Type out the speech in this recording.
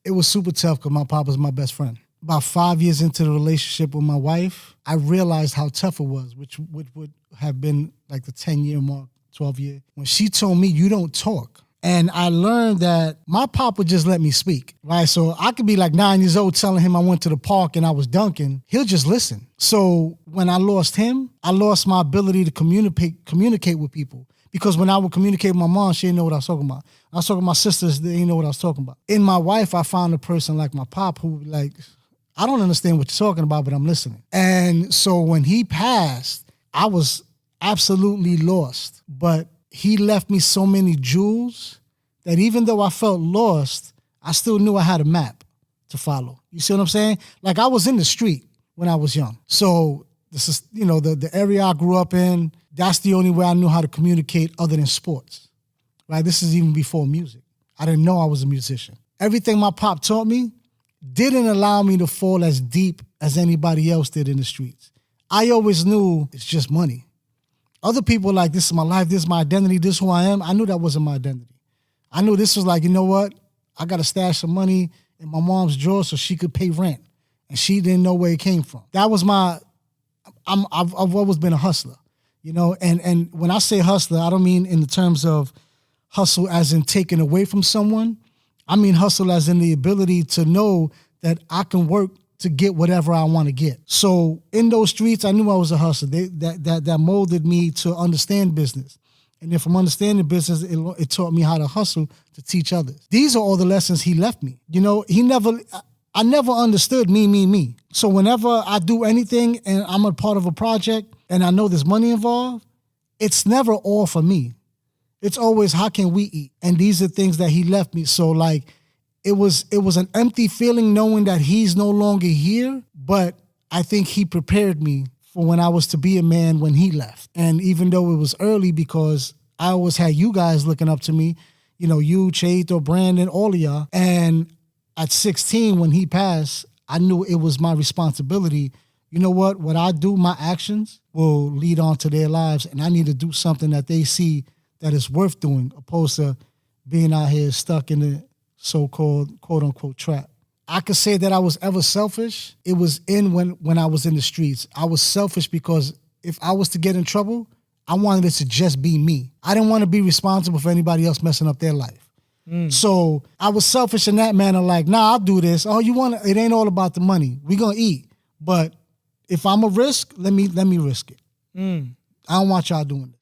It was super tough because my pop was my best friend. About 5 years into the relationship with my wife, I realized how tough it was, which would have been like the 10-year mark, 12-year. When she told me, you don't talk. And I learned that my pop would just let me speak, right? So I could be like 9 years old telling him I went to the park and I was dunking. He'll just listen. So when I lost him, I lost my ability to communicate with people. Because when I would communicate with my mom, she didn't know what I was talking about. I was talking to my sisters, they didn't know what I was talking about. In my wife, I found a person like my pop who like, I don't understand what you're talking about, but I'm listening. And so when he passed, I was absolutely lost. But he left me so many jewels that even though I felt lost, I still knew I had a map to follow. You see what I'm saying? Like I was in the street when I was young. So this is, the area I grew up in, that's the only way I knew how to communicate other than sports, right? This is even before music. I didn't know I was a musician. Everything my pop taught me didn't allow me to fall as deep as anybody else did in the streets. I always knew it's just money. Other people like, this is my life, this is my identity, this is who I am. I knew that wasn't my identity. I knew this was like, you know what? I got to stash some money in my mom's drawer so she could pay rent. And she didn't know where it came from. That was I've always been a hustler, and when I say hustler, I don't mean in the terms of hustle as in taking away from someone. I mean hustle as in the ability to know that I can work to get whatever I want to get. So in those streets, I knew I was a hustler. That molded me to understand business. And then from understanding business, it taught me how to hustle to teach others. These are all the lessons he left me. I never understood me. So whenever I do anything and I'm a part of a project and I know there's money involved, it's never all for me. It's always, how can we eat? And these are things that he left me. So like, it was an empty feeling knowing that he's no longer here, but I think he prepared me for when I was to be a man when he left. And even though it was early, because I always had you guys looking up to me, you, Chaito, Brandon, all of y'all. And at 16, when he passed, I knew it was my responsibility. You know what I do, my actions will lead on to their lives, and I need to do something that they see that is worth doing, opposed to being out here stuck in the so-called quote-unquote trap. I could say that I was ever selfish. It was when I was in the streets. I was selfish because if I was to get in trouble, I wanted it to just be me. I didn't want to be responsible for anybody else messing up their life. So I was selfish in that manner, like, nah, I'll do this. Oh, it ain't all about the money. We gonna eat. But if I'm a risk, let me risk it. I don't want y'all doing it.